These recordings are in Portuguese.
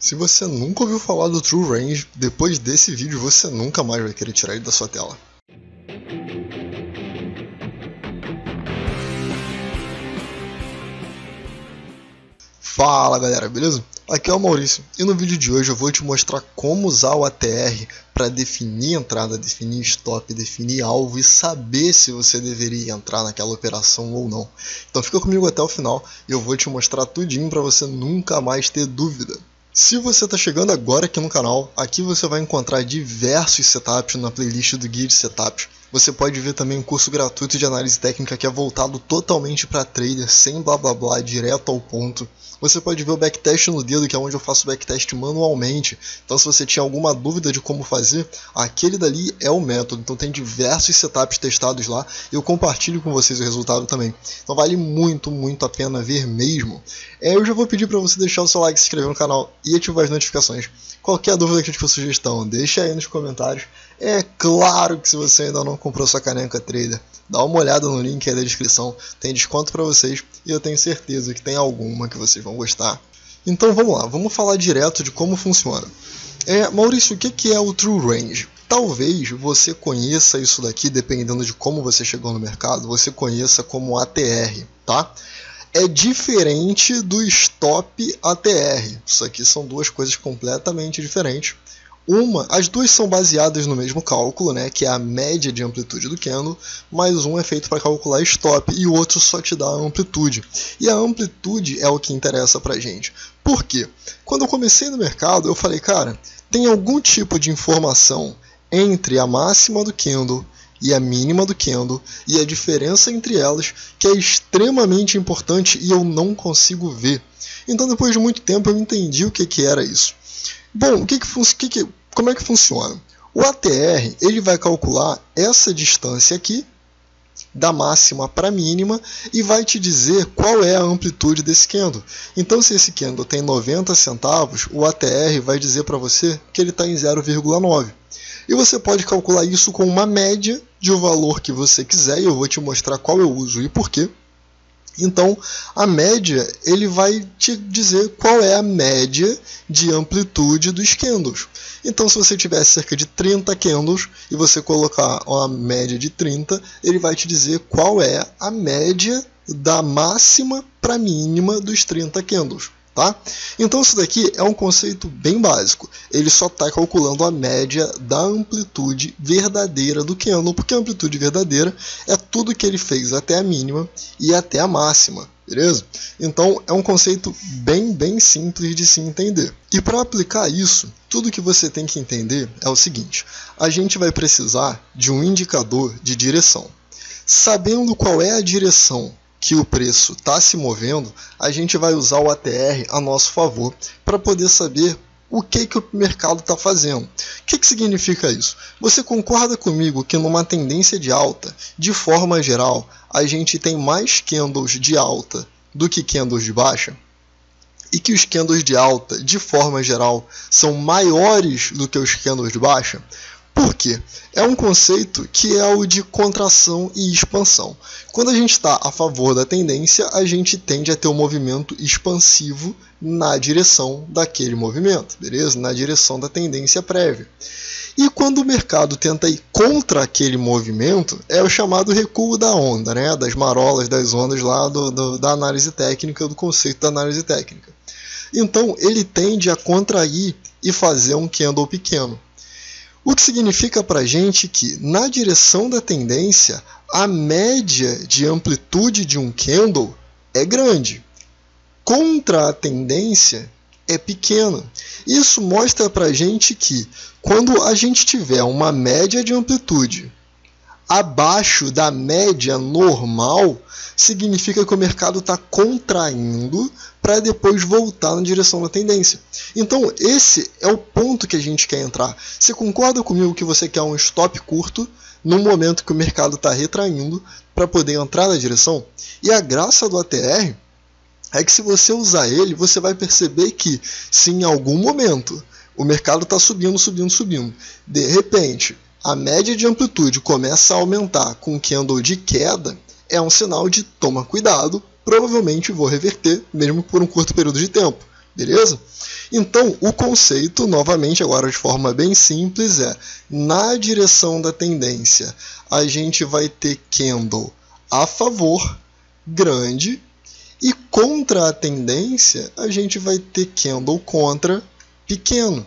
Se você nunca ouviu falar do True Range, depois desse vídeo você nunca mais vai querer tirar ele da sua tela. Fala galera, beleza? Aqui é o Maurício e no vídeo de hoje eu vou te mostrar como usar o ATR para definir entrada, definir stop, definir alvo e saber se você deveria entrar naquela operação ou não. Então fica comigo até o final e eu vou te mostrar tudinho para você nunca mais ter dúvida. Se você está chegando agora aqui no canal, aqui você vai encontrar diversos setups na playlist do Guia de Setups. Você pode ver também um curso gratuito de análise técnica que é voltado totalmente para trader, sem blá blá blá, direto ao ponto. Você pode ver o backtest no dedo, que é onde eu faço o backtest manualmente. Então se você tinha alguma dúvida de como fazer, aquele dali é o método. Então tem diversos setups testados lá e eu compartilho com vocês o resultado também. Então vale muito a pena ver mesmo. Eu já vou pedir para você deixar o seu like, se inscrever no canal e ativar as notificações. Qualquer dúvida, crítica ou sugestão, deixa aí nos comentários. É claro que se você ainda não comprou sua caneca trader, dá uma olhada no link aí da descrição, tem desconto para vocês e eu tenho certeza que tem alguma que vocês vão gostar. Então vamos lá, vamos falar direto de como funciona. Maurício, o que é o True Range? Talvez você conheça isso daqui, dependendo de como você chegou no mercado, você conheça como ATR, tá? É diferente do Stop ATR, isso aqui são duas coisas completamente diferentes. As duas são baseadas no mesmo cálculo, né, que é a média de amplitude do candle, mas um é feito para calcular stop e o outro só te dá a amplitude. E a amplitude é o que interessa para a gente. Por quê? Quando eu comecei no mercado, eu falei, cara, tem algum tipo de informação entre a máxima do candle e a mínima do candle, e a diferença entre elas, que é extremamente importante e eu não consigo ver. Então, depois de muito tempo, eu entendi o que era isso. Bom, como é que funciona? O ATR ele vai calcular essa distância aqui, da máxima para a mínima, e vai te dizer qual é a amplitude desse candle. Então, se esse candle tem 90 centavos, o ATR vai dizer para você que ele está em 0,9. E você pode calcular isso com uma média de um valor que você quiser, e eu vou te mostrar qual eu uso e por quê. Então, a média, ele vai te dizer qual é a média de amplitude dos candles. Então, se você tiver cerca de 30 candles e você colocar uma média de 30, ele vai te dizer qual é a média da máxima para a mínima dos 30 candles. Tá? Então isso daqui é um conceito bem básico, ele só está calculando a média da amplitude verdadeira do candle, porque a amplitude verdadeira é tudo que ele fez até a mínima e até a máxima, beleza? Então é um conceito bem simples de se entender. E para aplicar isso, tudo que você tem que entender é o seguinte, a gente vai precisar de um indicador de direção. Sabendo qual é a direção que o preço está se movendo, a gente vai usar o ATR a nosso favor para poder saber o que o mercado está fazendo. O que significa isso? Você concorda comigo que numa tendência de alta, de forma geral, a gente tem mais candles de alta do que candles de baixa? E que os candles de alta, de forma geral, são maiores do que os candles de baixa? Por quê? É um conceito que é o de contração e expansão. Quando a gente está a favor da tendência, a gente tende a ter um movimento expansivo na direção daquele movimento, beleza? Na direção da tendência prévia. E quando o mercado tenta ir contra aquele movimento, é o chamado recuo da onda, né? Das marolas, das ondas lá da análise técnica, do conceito da análise técnica. Então, ele tende a contrair e fazer um candle pequeno. O que significa para a gente que, na direção da tendência, a média de amplitude de um candle é grande. Contra a tendência, é pequena. Isso mostra para a gente que, quando a gente tiver uma média de amplitude abaixo da média normal, significa que o mercado está contraindo para depois voltar na direção da tendência. Então esse é o ponto que a gente quer entrar. Você concorda comigo que você quer um stop curto no momento que o mercado está retraindo para poder entrar na direção? E a graça do ATR é que se você usar ele, você vai perceber que se em algum momento o mercado está subindo, de repente a média de amplitude começa a aumentar com candle de queda, é um sinal de toma cuidado, provavelmente vou reverter, mesmo por um curto período de tempo. beleza? Então, o conceito, novamente, agora de forma bem simples, é na direção da tendência, a gente vai ter candle a favor, grande, e contra a tendência, a gente vai ter candle contra, pequeno.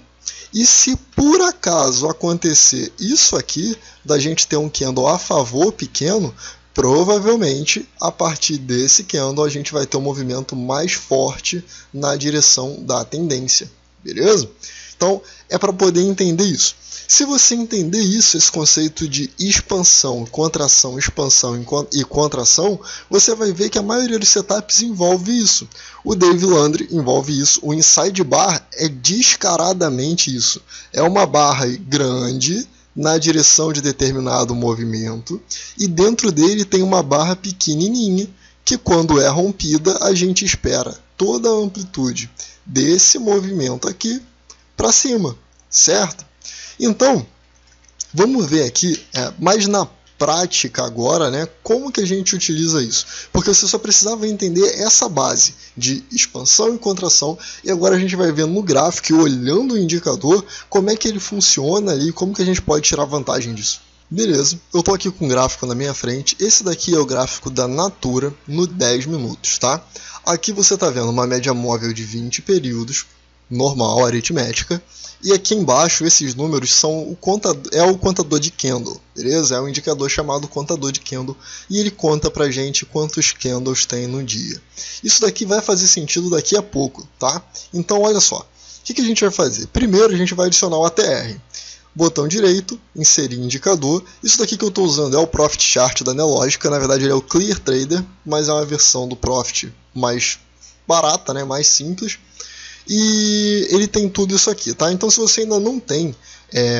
E se por acaso acontecer isso aqui, da gente ter um candle a favor, pequeno, provavelmente, a partir desse candle, a gente vai ter um movimento mais forte na direção da tendência, beleza? Então, é para poder entender isso. Se você entender isso, esse conceito de expansão, contração, expansão e contração, você vai ver que a maioria dos setups envolve isso. O Dave Landry envolve isso. O inside bar é descaradamente isso. É uma barra grande na direção de determinado movimento e dentro dele tem uma barra pequenininha que, quando é rompida, a gente espera toda a amplitude desse movimento aqui para cima, certo? Então, vamos ver aqui, mais na prática agora, né, como que a gente utiliza isso. Porque você só precisava entender essa base de expansão e contração, e agora a gente vai ver no gráfico, olhando o indicador, como é que ele funciona ali, como que a gente pode tirar vantagem disso. Beleza, eu estou aqui com um gráfico na minha frente, esse daqui é o gráfico da Natura no 10 minutos, tá? Aqui você está vendo uma média móvel de 20 períodos, normal, aritmética, e aqui embaixo esses números são o contador de candle, beleza? É um indicador chamado contador de candle e ele conta pra gente quantos candles tem no dia. Isso daqui vai fazer sentido daqui a pouco, tá? Então olha só, o que a gente vai fazer? Primeiro a gente vai adicionar o ATR. Botão direito, inserir indicador. Isso daqui que eu estou usando é o Profit Chart da Nelogica, na verdade ele é o Clear Trader, mas é uma versão do Profit mais barata, né? Mais simples. E ele tem tudo isso aqui, tá? Então se você ainda não tem,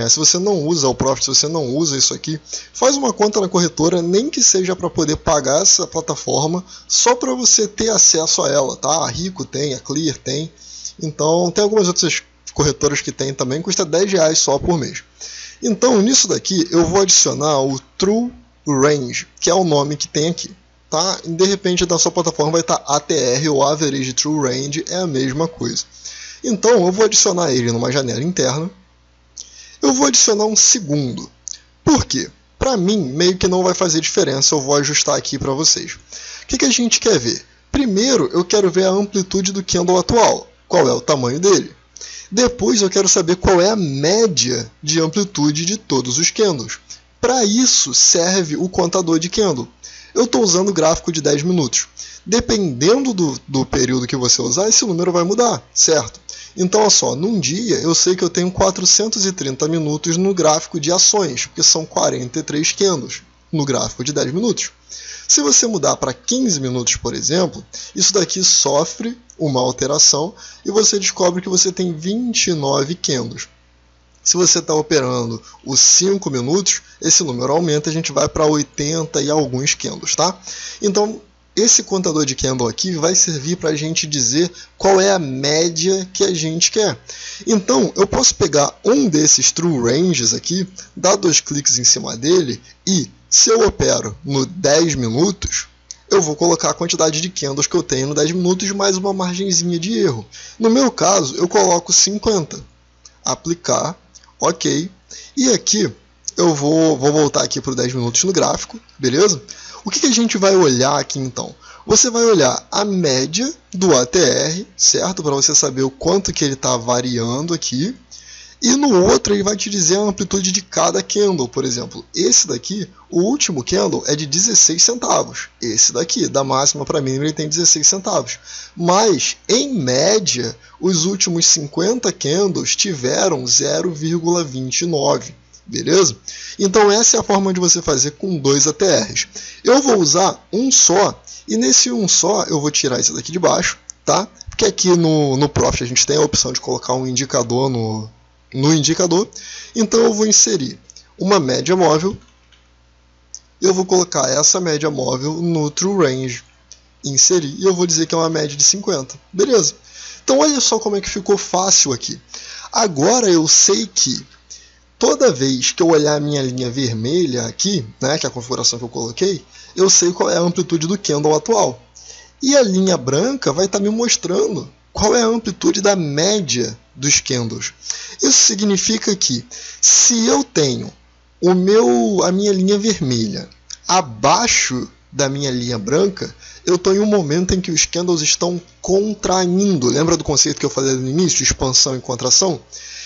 se você não usa o Profit, se você não usa isso aqui, faz uma conta na corretora, nem que seja para poder pagar essa plataforma, só para você ter acesso a ela, tá? A Rico tem, a Clear tem, então tem algumas outras corretoras que tem também, custa R$10 só por mês. Então nisso daqui eu vou adicionar o True Range, que é o nome que tem aqui. Tá? E de repente na sua plataforma vai estar ATR ou Average True Range, é a mesma coisa. Então eu vou adicionar ele numa janela interna. Eu vou adicionar um segundo. Por quê? Para mim meio que não vai fazer diferença, eu vou ajustar aqui para vocês. O que a gente quer ver? Primeiro eu quero ver a amplitude do candle atual, qual é o tamanho dele. Depois eu quero saber qual é a média de amplitude de todos os candles. Para isso serve o contador de candle. Eu estou usando o gráfico de 10 minutos. Dependendo do período que você usar, esse número vai mudar, certo? Então, olha só, num dia eu sei que eu tenho 430 minutos no gráfico de ações, porque são 43 candles no gráfico de 10 minutos. Se você mudar para 15 minutos, por exemplo, isso daqui sofre uma alteração e você descobre que você tem 29 candles. Se você está operando os 5 minutos, esse número aumenta, a gente vai para 80 e alguns candles, tá? Então, esse contador de candle aqui vai servir para a gente dizer qual é a média que a gente quer. Então, eu posso pegar um desses True Ranges aqui, dar 2 cliques em cima dele e, se eu opero no 10 minutos, eu vou colocar a quantidade de candles que eu tenho no 10 minutos mais uma margenzinha de erro. No meu caso, eu coloco 50. Aplicar. Ok, e aqui eu vou voltar aqui para 10 minutos no gráfico, beleza? O que a gente vai olhar aqui então? Você vai olhar a média do ATR, certo? Para você saber o quanto que ele está variando aqui. E no outro ele vai te dizer a amplitude de cada candle, por exemplo. Esse daqui, o último candle é de 16 centavos. Esse daqui, da máxima para mínima, ele tem 16 centavos. Mas, em média, os últimos 50 candles tiveram 0,29. Beleza? Então essa é a forma de você fazer com 2 ATRs. Eu vou usar um só, e nesse um só eu vou tirar esse daqui de baixo, tá? Porque aqui no Profit a gente tem a opção de colocar um indicador no indicador. Então eu vou inserir uma média móvel. Eu vou colocar essa média móvel no True Range. Inserir, e eu vou dizer que é uma média de 50. Beleza? Então olha só como é que ficou fácil aqui. Agora eu sei que toda vez que eu olhar a minha linha vermelha aqui, né, que é a configuração que eu coloquei, eu sei qual é a amplitude do candle atual. E a linha branca vai estar me mostrando qual é a amplitude da média dos candles. Isso significa que se eu tenho a minha linha vermelha abaixo da minha linha branca, eu estou em um momento em que os candles estão contraindo. Lembra do conceito que eu falei no início, expansão e contração?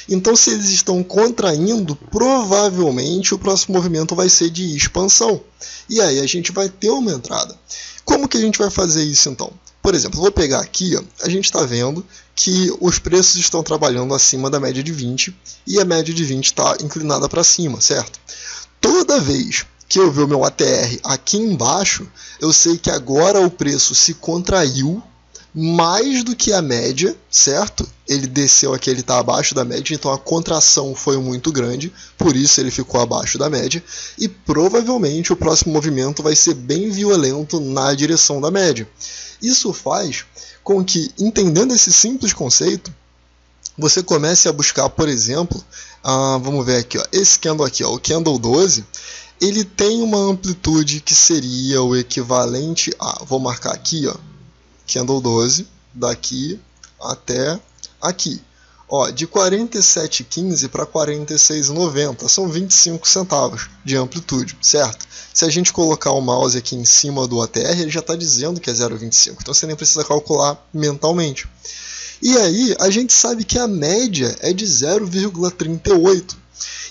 Então, se eles estão contraindo, provavelmente o próximo movimento vai ser de expansão. E aí a gente vai ter uma entrada. Como que a gente vai fazer isso então? Por exemplo, vou pegar aqui, ó, a gente está vendo que os preços estão trabalhando acima da média de 20 e a média de 20 está inclinada para cima, certo? Toda vez que eu ver o meu ATR aqui embaixo, eu sei que agora o preço se contraiu mais do que a média, certo? Ele desceu aqui, ele está abaixo da média, então a contração foi muito grande, por isso ele ficou abaixo da média, e provavelmente o próximo movimento vai ser bem violento na direção da média. Isso faz com que, entendendo esse simples conceito, você comece a buscar, por exemplo, vamos ver aqui, ó, esse candle aqui, ó, o candle 12, ele tem uma amplitude que seria o equivalente a, vou marcar aqui, ó, candle 12, daqui até aqui. Ó, de 47,15 para 46,90, são 25 centavos de amplitude, certo? Se a gente colocar o mouse aqui em cima do ATR, ele já está dizendo que é 0,25, então você nem precisa calcular mentalmente. E aí, a gente sabe que a média é de 0,38.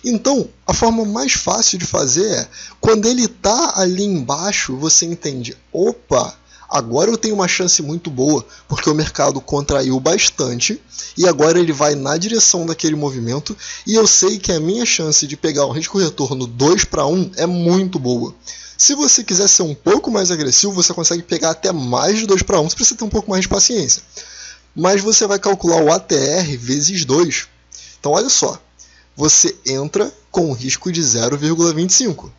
Então, a forma mais fácil de fazer é, quando ele está ali embaixo, você entende, opa, agora eu tenho uma chance muito boa, porque o mercado contraiu bastante, e agora ele vai na direção daquele movimento, e eu sei que a minha chance de pegar um risco-retorno 2:1 é muito boa. Se você quiser ser um pouco mais agressivo, você consegue pegar até mais de 2:1, você precisa ter um pouco mais de paciência. Mas você vai calcular o ATR vezes 2. Então, olha só, você entra com um risco de 0,25.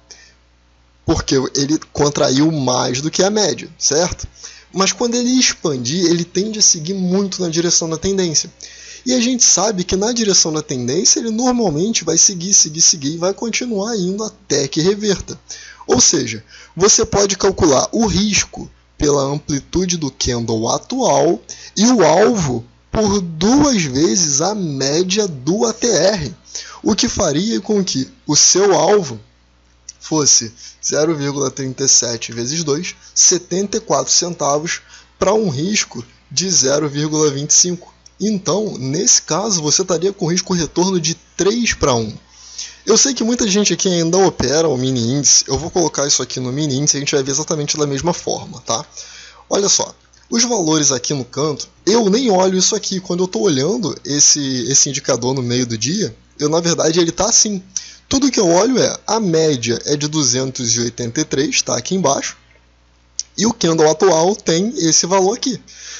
Porque ele contraiu mais do que a média, certo? Mas quando ele expandir, ele tende a seguir muito na direção da tendência. E a gente sabe que na direção da tendência, ele normalmente vai seguir e vai continuar indo até que reverta. Ou seja, você pode calcular o risco pela amplitude do candle atual e o alvo por 2 vezes a média do ATR, o que faria com que o seu alvo fosse 0,37 vezes 2, 74 centavos para um risco de 0,25. Então, nesse caso, você estaria com risco retorno de 3:1. Eu sei que muita gente aqui ainda opera o mini índice, eu vou colocar isso aqui no mini índice e a gente vai ver exatamente da mesma forma, tá? Olha só, os valores aqui no canto, eu nem olho isso aqui, quando eu estou olhando esse indicador no meio do dia, na verdade ele está assim. Tudo que eu olho a média é de 283, está aqui embaixo, e o candle atual tem esse valor aqui.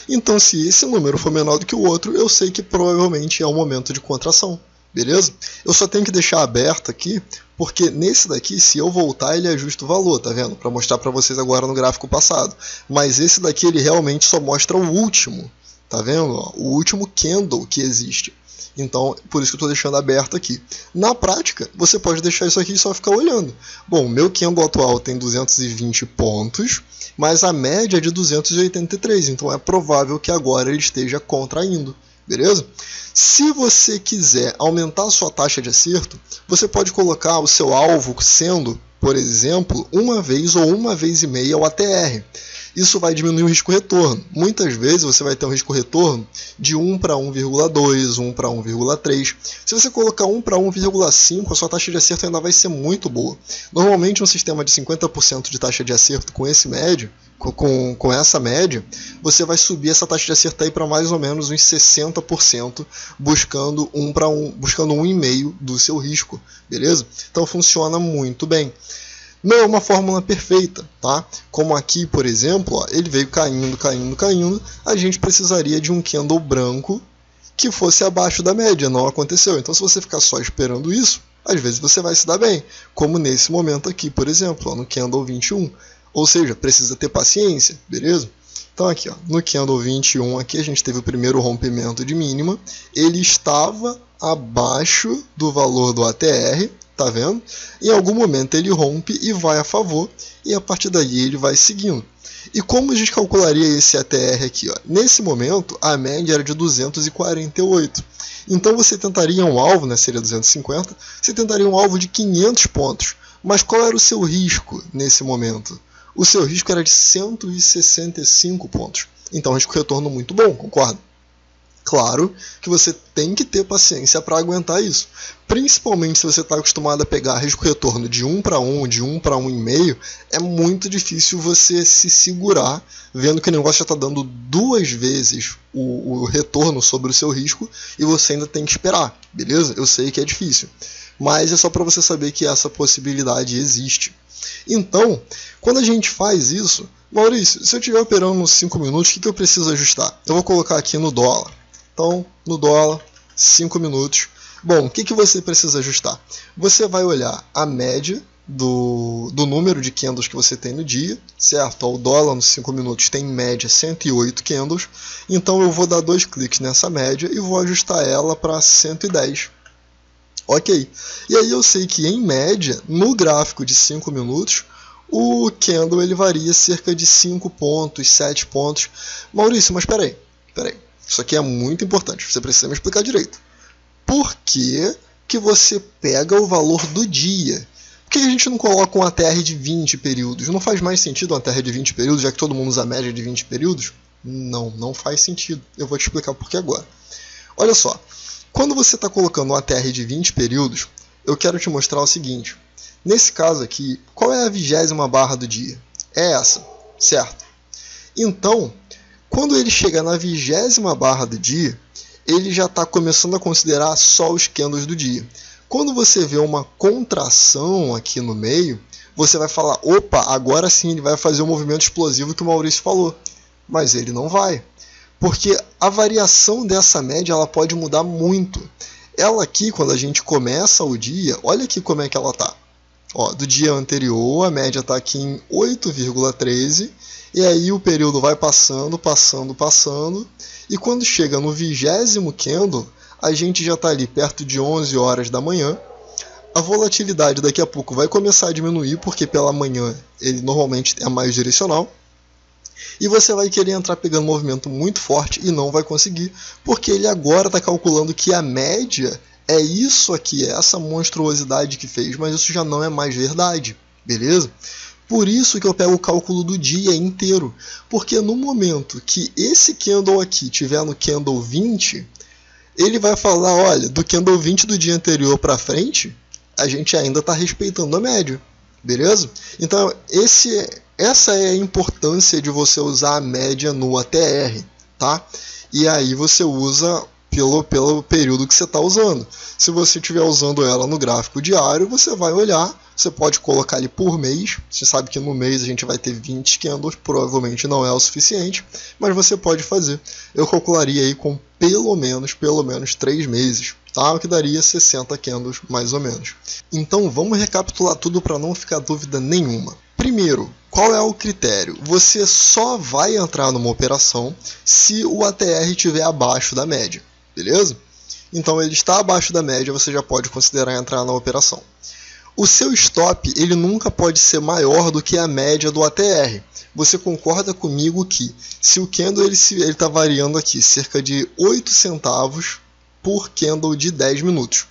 Então, se esse número for menor do que o outro, eu sei que provavelmente é um momento de contração, beleza? Eu só tenho que deixar aberto aqui, porque nesse daqui, se eu voltar, ele ajusta o valor, tá vendo? Para mostrar para vocês agora no gráfico passado. Mas esse daqui, ele realmente só mostra o último, tá vendo? O último candle que existe. Então, por isso que eu estou deixando aberto aqui. Na prática, você pode deixar isso aqui e só ficar olhando. Bom, meu candle atual tem 220 pontos, mas a média é de 283, então é provável que agora ele esteja contraindo, beleza? Se você quiser aumentar a sua taxa de acerto, você pode colocar o seu alvo sendo, por exemplo, 1 vez ou 1,5 vezes o ATR. Isso vai diminuir o risco-retorno. Muitas vezes você vai ter um risco-retorno de 1 para 1,2, 1 para 1,3. Se você colocar 1 para 1,5, a sua taxa de acerto ainda vai ser muito boa. Normalmente um sistema de 50% de taxa de acerto com esse médio, com essa média, você vai subir essa taxa de acerto aí para mais ou menos uns 60%, buscando 1 para 1, buscando 1,5 do seu risco, beleza? Então funciona muito bem. Não é uma fórmula perfeita, tá? Como aqui, por exemplo, ó, ele veio caindo, a gente precisaria de um candle branco que fosse abaixo da média, não aconteceu. Então, se você ficar só esperando isso, às vezes você vai se dar bem, como nesse momento aqui, por exemplo, ó, no candle 21. Ou seja, precisa ter paciência, beleza? Então aqui, ó, no candle 21, aqui a gente teve o primeiro rompimento de mínima, ele estava abaixo do valor do ATR, tá vendo? Em algum momento ele rompe e vai a favor, e a partir daí ele vai seguindo. E como a gente calcularia esse ATR aqui? Ó? Nesse momento, a média era de 248. Então você tentaria um alvo, né, seria 250, você tentaria um alvo de 500 pontos. Mas qual era o seu risco nesse momento? O seu risco era de 165 pontos. Então, risco-retorno muito bom, concorda? Claro que você tem que ter paciência para aguentar isso. Principalmente se você está acostumado a pegar risco-retorno de 1 para 1, de 1 para 1,5, é muito difícil você se segurar, vendo que o negócio já está dando 2 vezes o retorno sobre o seu risco e você ainda tem que esperar, beleza? Eu sei que é difícil, mas é só para você saber que essa possibilidade existe. Então, quando a gente faz isso, Maurício, se eu estiver operando nos 5 minutos, o que eu preciso ajustar? Eu vou colocar aqui no dólar. Então, no dólar, 5 minutos. Bom, o que você precisa ajustar? Você vai olhar a média do número de candles que você tem no dia, certo? O dólar nos 5 minutos tem em média 108 candles, então eu vou dar 2 cliques nessa média e vou ajustar ela para 110. Ok, e aí eu sei que em média, no gráfico de 5 minutos, o candle ele varia cerca de 5 pontos, 7 pontos. Maurício, mas peraí. Isso aqui é muito importante, você precisa me explicar direito. Por que você pega o valor do dia? Por que a gente não coloca um ATR de 20 períodos? Não faz mais sentido um ATR de 20 períodos, já que todo mundo usa a média de 20 períodos? Não faz sentido. Eu vou te explicar por que agora. Olha só, quando você está colocando um ATR de 20 períodos, eu quero te mostrar o seguinte. Nesse caso aqui, qual é a 20ª barra do dia? É essa, certo? Então, quando ele chega na 20ª barra do dia, ele já está começando a considerar só os candles do dia. Quando você vê uma contração aqui no meio, você vai falar, opa, agora sim ele vai fazer o movimento explosivo que o Maurício falou. Mas ele não vai, porque a variação dessa média ela pode mudar muito. Ela aqui, quando a gente começa o dia, olha aqui como é que ela está. Do dia anterior, a média está aqui em 8,13, e aí o período vai passando, e quando chega no 20º candle, a gente já está ali perto de 11 horas da manhã. A volatilidade daqui a pouco vai começar a diminuir, porque pela manhã ele normalmente é mais direcional, e você vai querer entrar pegando um movimento muito forte e não vai conseguir, porque ele agora está calculando que a média é isso aqui, é essa monstruosidade que fez, mas isso já não é mais verdade, beleza? Por isso que eu pego o cálculo do dia inteiro, porque no momento que esse candle aqui estiver no candle 20, ele vai falar, olha, do candle 20 do dia anterior para frente, a gente ainda está respeitando a média, beleza? Então essa é a importância de você usar a média no ATR, tá? E aí você usa pelo período que você está usando. Se você estiver usando ela no gráfico diário, você vai olhar, você pode colocar ali por mês, você sabe que no mês a gente vai ter 20 candles, provavelmente não é o suficiente, mas você pode fazer. Eu calcularia aí com pelo menos 3 meses, tá? O que daria 60 candles mais ou menos. Então vamos recapitular tudo para não ficar dúvida nenhuma. Primeiro, qual é o critério? Você só vai entrar numa operação se o ATR estiver abaixo da média, beleza? Então ele está abaixo da média, você já pode considerar entrar na operação. O seu stop ele nunca pode ser maior do que a média do ATR. Você concorda comigo que se o candle ele está variando aqui cerca de 8 centavos por candle de 10 minutos.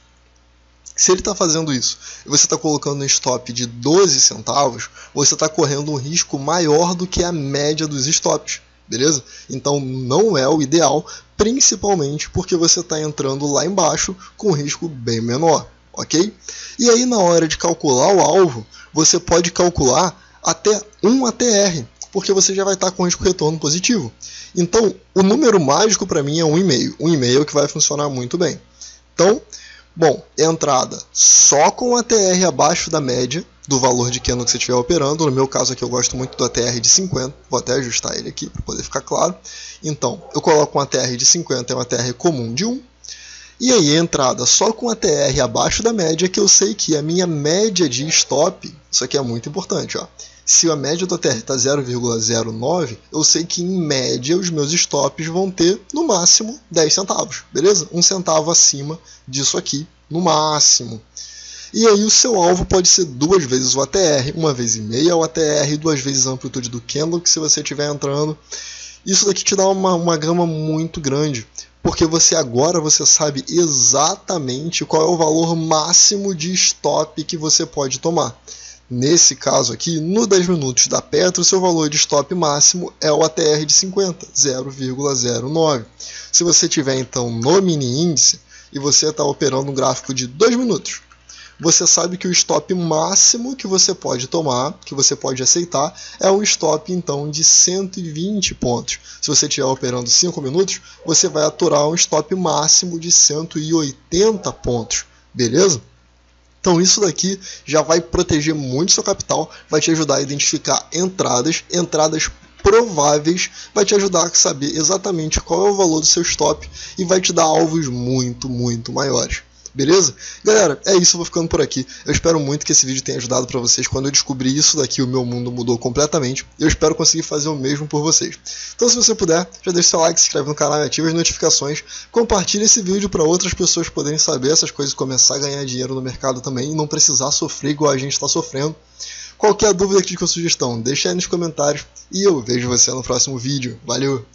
Se ele está fazendo isso e você está colocando um stop de 12 centavos, você está correndo um risco maior do que a média dos stops, beleza? Então não é o ideal, principalmente porque você está entrando lá embaixo com um risco bem menor, ok? E aí na hora de calcular o alvo, você pode calcular até um ATR, porque você já vai estar com risco retorno positivo. Então o número mágico para mim é 1,5. 1,5 é o que vai funcionar muito bem. Então, bom, entrada só com ATR abaixo da média do valor de candle que você estiver operando. No meu caso aqui eu gosto muito do ATR de 50, vou até ajustar ele aqui para poder ficar claro. Então, eu coloco um ATR de 50, é um ATR comum de 1. E aí, entrada só com ATR abaixo da média, que eu sei que a minha média de stop, isso aqui é muito importante, ó. Se a média do ATR está 0,09, eu sei que em média os meus stops vão ter no máximo 10 centavos, beleza? 1 centavo acima disso aqui, no máximo. E aí o seu alvo pode ser 2 vezes o ATR, 1 vez e meia o ATR, 2 vezes a amplitude do candle, que se você estiver entrando. Isso daqui te dá uma gama muito grande, porque agora você sabe exatamente qual é o valor máximo de stop que você pode tomar. Nesse caso aqui, no 10 minutos da Petro, seu valor de stop máximo é o ATR de 50, 0,09. Se você tiver então no mini índice e você está operando um gráfico de 2 minutos, você sabe que o stop máximo que você pode tomar, que você pode aceitar, é um stop então de 120 pontos. Se você estiver operando 5 minutos, você vai aturar um stop máximo de 180 pontos, beleza? Então isso daqui já vai proteger muito seu capital, vai te ajudar a identificar entradas prováveis, vai te ajudar a saber exatamente qual é o valor do seu stop e vai te dar alvos muito maiores. Beleza? Galera, é isso, eu vou ficando por aqui. Eu espero muito que esse vídeo tenha ajudado para vocês. Quando eu descobri isso daqui, o meu mundo mudou completamente. Eu espero conseguir fazer o mesmo por vocês. Então, se você puder, já deixa seu like, se inscreve no canal e ativa as notificações. Compartilhe esse vídeo para outras pessoas poderem saber essas coisas e começar a ganhar dinheiro no mercado também e não precisar sofrer igual a gente está sofrendo. Qualquer dúvida, crítica ou sugestão, deixa aí nos comentários e eu vejo você no próximo vídeo. Valeu!